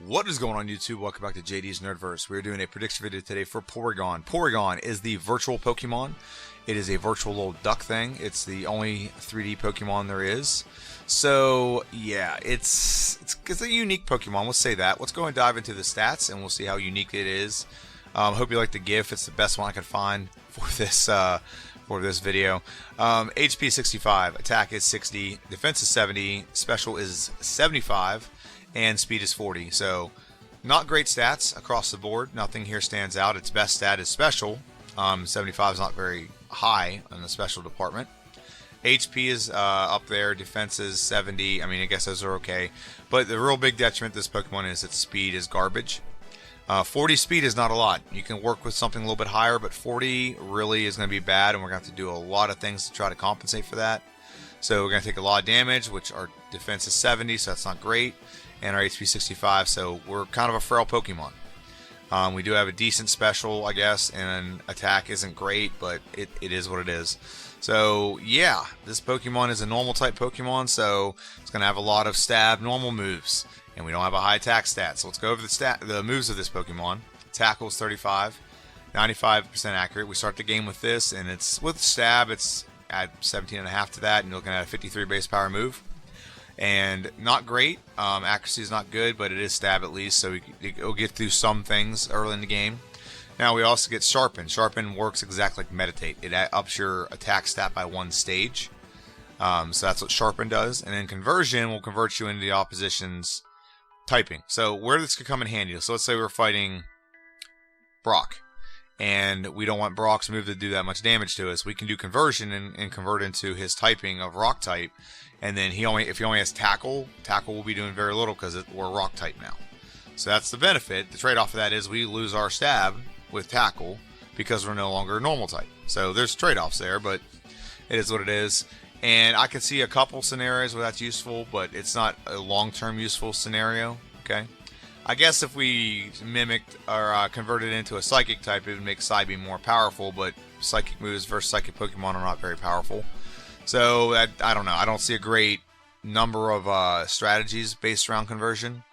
What is going on YouTube? Welcome back to JD's Nerdverse. We're doing a prediction video today for Porygon. Porygon is the virtual Pokemon. It is a virtual little duck thing. It's the only 3D Pokemon there is. So yeah, it's a unique Pokemon. Let's say that. Let's go and dive into the stats and we'll see how unique it is. Hope you like the GIF. It's the best one I could find for this video. HP 65, attack is 60, defense is 70, special is 75. And speed is 40, so not great stats across the board. Nothing here stands out. Its best stat is special. 75 is not very high in the special department. HP is up there. Defense is 70. I mean, I guess those are okay. But the real big detriment to this Pokemon is its speed is garbage. 40 speed is not a lot. You can work with something a little bit higher, but 40 really is going to be bad, and we're going to have to do a lot of things to try to compensate for that. So we're going to take a lot of damage, which our defense is 70, so that's not great. And our HP 65, so we're kind of a frail Pokemon. We do have a decent special, I guess, and attack isn't great, but it is what it is. So yeah, this Pokemon is a normal type Pokemon, so it's going to have a lot of stab normal moves, and we don't have a high attack stat. So let's go over the moves of this Pokemon. Tackle is 35, 95% accurate. We start the game with this, and it's with stab, it's at 17.5 to that, and you're looking at a 53 base power move. And not great. Accuracy is not good, but it is stab at least, so it'll get through some things early in the game. Now we also get Sharpen. Sharpen works exactly like Meditate. It ups your attack stat by 1 stage. So that's what Sharpen does. And then Conversion will convert you into the opposition's typing. So where this could come in handy. So let's say we're fighting Brock, and we don't want Brock's move to do that much damage to us. We can do Conversion and convert into his typing of Rock type. And then if he only has Tackle will be doing very little because we're Rock type now. So that's the benefit. The trade-off of that is we lose our stab with Tackle because we're no longer normal type. So there's trade-offs there, but it is what it is. And I can see a couple scenarios where that's useful, but it's not a long-term useful scenario. Okay. I guess if we mimicked or converted it into a Psychic type, it would make Psybeam more powerful, but Psychic moves versus Psychic Pokemon are not very powerful. So, I don't know. I don't see a great number of strategies based around conversion.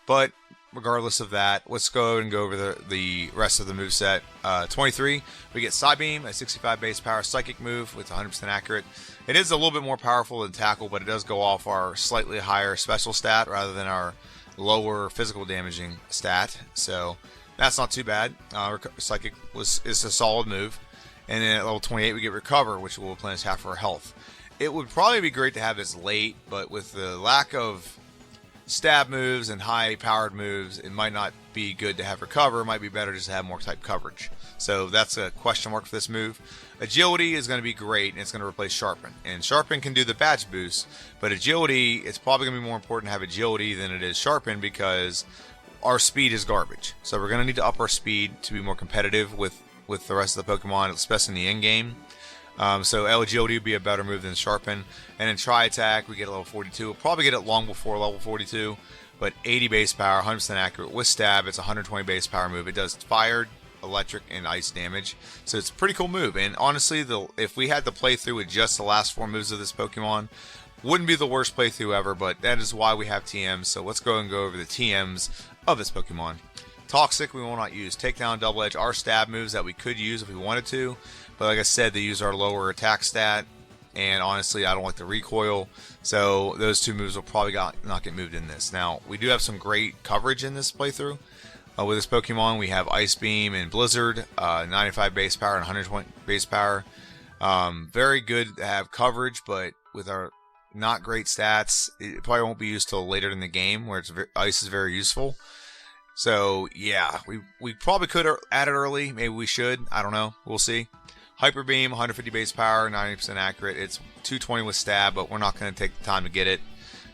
But regardless of that, let's go and go over the rest of the moveset. 23, we get Psybeam, a 65 base power Psychic move with 100% accurate. It is a little bit more powerful than Tackle, but it does go off our slightly higher special stat rather than our lower physical damaging stat. So, that's not too bad. Psychic is a solid move. And then at level 28, we get Recover, which will replenish half our health. It would probably be great to have this late, but with the lack of stab moves and high-powered moves, it might not be good to have Recover. It might be better just to have more type coverage. So that's a question mark for this move. Agility is going to be great, and it's going to replace Sharpen. And Sharpen can do the badge boost, but Agility, it's probably going to be more important to have Agility than it is Sharpen because our speed is garbage. So we're going to need to up our speed to be more competitive with the rest of the Pokemon, especially in the end game. So Agility would be a better move than Sharpen. And then Tri-Attack, we get a level 42. We'll probably get it long before level 42, but 80 base power, 100% accurate. With Stab, it's a 120 base power move. It does fire, electric, and ice damage. So it's a pretty cool move. And honestly, if we had to play through with just the last 4 moves of this Pokemon, wouldn't be the worst playthrough ever, but that is why we have TMs. So let's go over the TMs of this Pokemon. Toxic, we will not use. Takedown, Double Edge are stab moves that we could use if we wanted to. But like I said, they use our lower attack stat. And honestly, I don't like the recoil. So those 2 moves will probably not get moved in this. Now, we do have some great coverage in this playthrough. With this Pokemon, we have Ice Beam and Blizzard. 95 base power and 120 base power. Very good to have coverage, but with our not great stats, it probably won't be used till later in the game where Ice is very useful. So, yeah, we probably could add it early. Maybe we should. I don't know. We'll see. Hyper Beam, 150 base power, 90% accurate. It's 220 with stab, but we're not going to take the time to get it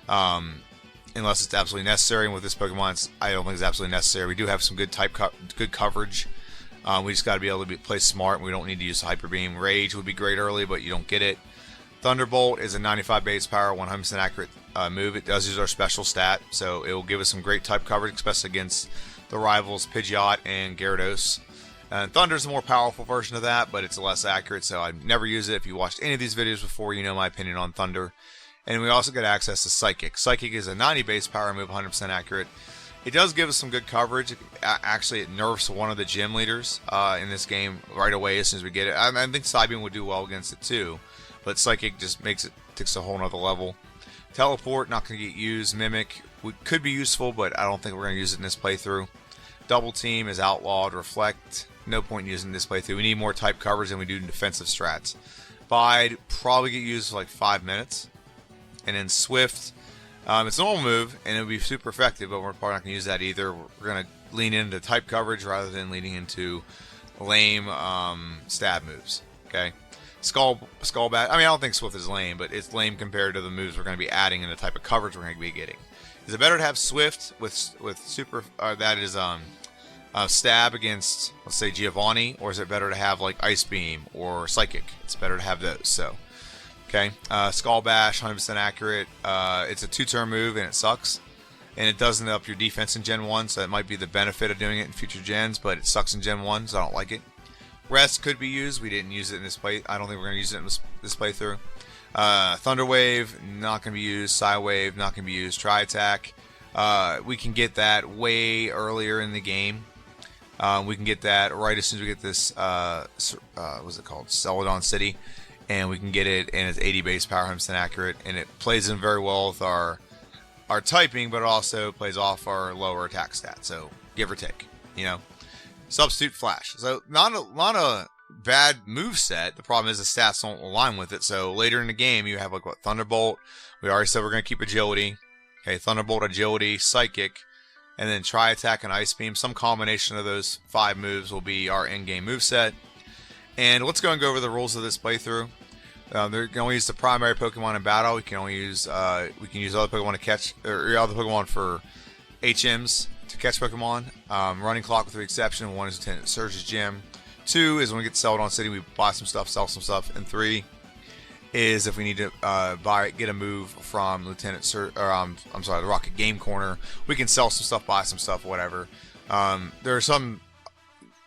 unless it's absolutely necessary. And with this Pokemon, I don't think it's absolutely necessary. We do have some good good coverage. We just got to be able to play smart. We don't need to use Hyper Beam. Rage would be great early, but you don't get it. Thunderbolt is a 95 base power, 100% accurate move. It does use our special stat, so it will give us some great type coverage, especially against the rivals Pidgeot and Gyarados. Thunder's a more powerful version of that, but it's less accurate, so I'd never use it. If you watched any of these videos before, you know my opinion on Thunder. And we also get access to Psychic. Psychic is a 90 base power move, 100% accurate. It does give us some good coverage. Actually, it nerfs one of the gym leaders in this game right away as soon as we get it. I think Psybeam would do well against it too, but Psychic just makes it takes a whole nother level. Teleport, not going to get used. Mimic could be useful, but I don't think we're going to use it in this playthrough. Double Team is outlawed. Reflect, no point in using this playthrough. We need more type coverage than we do in defensive strats. Bide, probably get used for like 5 minutes. And then Swift, it's a normal move, and it'll be super effective, but we're probably not going to use that either. We're going to lean into type coverage rather than leaning into lame stab moves. Okay, Skull Bat. I mean, I don't think Swift is lame, but it's lame compared to the moves we're going to be adding and the type of coverage we're going to be getting. Is it better to have Swift with super? That is stab against, let's say, Giovanni, or is it better to have like Ice Beam or Psychic? It's better to have those. So. Okay, Skull Bash, 100% accurate. It's a 2-turn move and it sucks. And it doesn't up your defense in Gen 1, so that might be the benefit of doing it in future gens, but it sucks in Gen 1, so I don't like it. Rest could be used. We didn't use it in this play. I don't think we're going to use it in this playthrough. Thunder Wave, not going to be used. Psy Wave, not going to be used. Tri Attack. We can get that way earlier in the game. We can get that right as soon as we get this, what's it called? Celadon City. And we can get it, and it's 80 base power, 100% accurate, and it plays in very well with our typing, but it also plays off our lower attack stat. So give or take, you know. Substitute Flash. So not a bad move set. The problem is the stats don't align with it. So later in the game, you have like what, Thunderbolt. We already said we're going to keep Agility. Okay, Thunderbolt, Agility, Psychic, and then Tri Attack and Ice Beam. Some combination of those 5 moves will be our in-game move set. And let's go and go over the rules of this playthrough. They can only use the primary Pokemon in battle. We can only use other Pokemon to catch, or other Pokemon for HMs to catch Pokemon. Running clock with the exception. 1 is Lieutenant Surge's gym. 2 is when we get to Celadon City, we buy some stuff, sell some stuff. And 3 is if we need to get a move from the Rocket Game Corner. We can sell some stuff, buy some stuff, whatever. There are some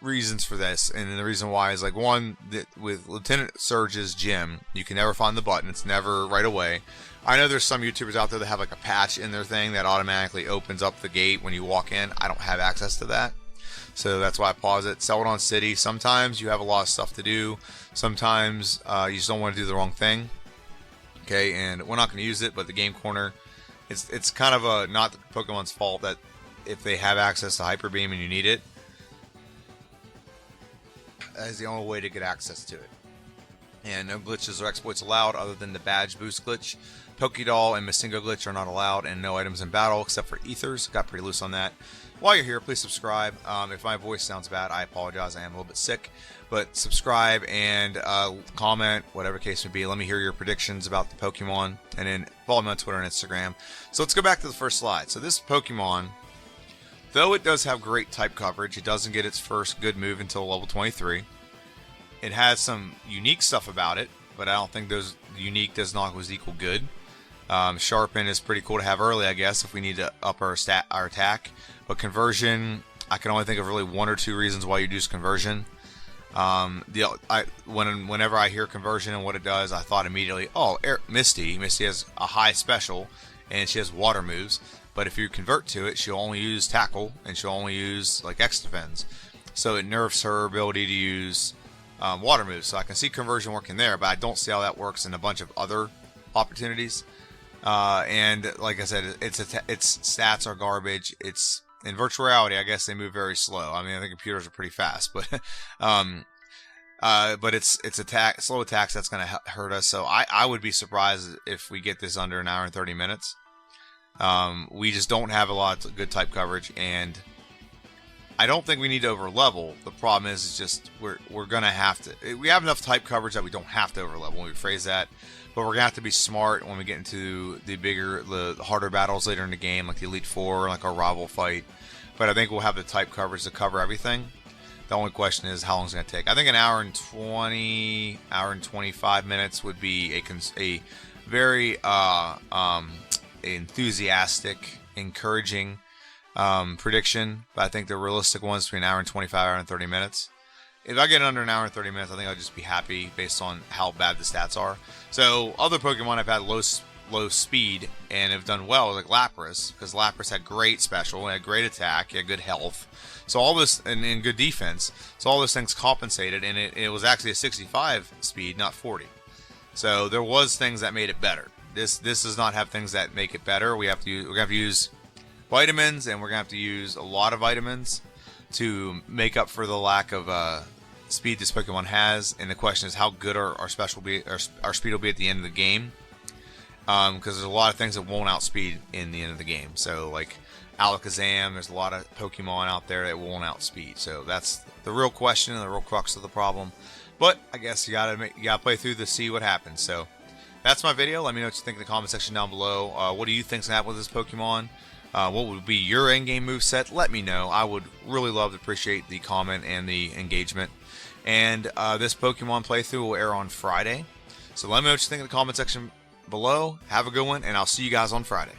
reasons for this, and the reason why is like, one, with Lieutenant Surge's gym, you can never find the button. It's never right away. I know there's some YouTubers out there that have like a patch in their thing that automatically opens up the gate when you walk in. I don't have access to that, so that's why I pause it. Celadon City, sometimes you have a lot of stuff to do. Sometimes you just don't want to do the wrong thing. Okay, and we're not going to use it, but the Game Corner, it's kind of not the Pokemon's fault that if they have access to Hyper Beam and you need it, that is the only way to get access to it. And no glitches or exploits allowed other than the badge boost glitch. Pokédoll and Mistingo glitch are not allowed, and no items in battle except for ethers. Got pretty loose on that. While you're here, please subscribe. If my voice sounds bad, I apologize. I am a little bit sick. But subscribe and comment, whatever case may be. Let me hear your predictions about the Pokemon. And then follow me on Twitter and Instagram. So let's go back to the first slide. So this Pokemon, though it does have great type coverage, it doesn't get its first good move until level 23. It has some unique stuff about it, but I don't think those unique does not equal good. Sharpen is pretty cool to have early, I guess, if we need to up our attack. But conversion, I can only think of really 1 or 2 reasons why you use conversion. Whenever I hear conversion and what it does, I thought immediately, oh, Misty. Misty has a high special, and she has water moves. But if you convert to it, she'll only use tackle, and she'll only use like X defense. So it nerfs her ability to use water moves. So I can see conversion working there, but I don't see how that works in a bunch of other opportunities. And like I said, its stats are garbage. It's in virtual reality, I guess they move very slow. I mean, I think computers are pretty fast, but it's slow attacks that's going to hurt us. So I would be surprised if we get this under an hour and 30 minutes. We just don't have a lot of good type coverage, and I don't think we need to over level. The problem is just we're gonna have to. We have enough type coverage that we don't have to over level when we phrase that, but we're gonna have to be smart when we get into the harder battles later in the game, like the Elite Four, like our rival fight. But I think we'll have the type coverage to cover everything. The only question is how long it's gonna take. I think an hour and 25 minutes would be a very enthusiastic, encouraging prediction, but I think the realistic one is between an hour and 25, hour and 30 minutes. If I get under an hour and 30 minutes, I think I'll just be happy based on how bad the stats are. So other Pokemon have had low low speed and have done well, like Lapras, because Lapras had great special, had great attack, had good health. So all this, and good defense. So all those things compensated, and it was actually a 65 speed, not 40. So there was things that made it better. This does not have things that make it better. We're gonna have to use vitamins, and we're gonna have to use a lot of vitamins to make up for the lack of speed this Pokemon has. And the question is, how good our speed will be at the end of the game. Because there's a lot of things that won't outspeed in the end of the game. So like Alakazam, there's a lot of Pokemon out there that won't outspeed. So that's the real question and the real crux of the problem. But I guess you gotta play through to see what happens. So that's my video. Let me know what you think in the comment section down below. What do you think's gonna happen with this Pokemon? What would be your in-game moveset? Let me know. I would really love to appreciate the comment and the engagement. And this Pokemon playthrough will air on Friday. So let me know what you think in the comment section below. Have a good one, and I'll see you guys on Friday.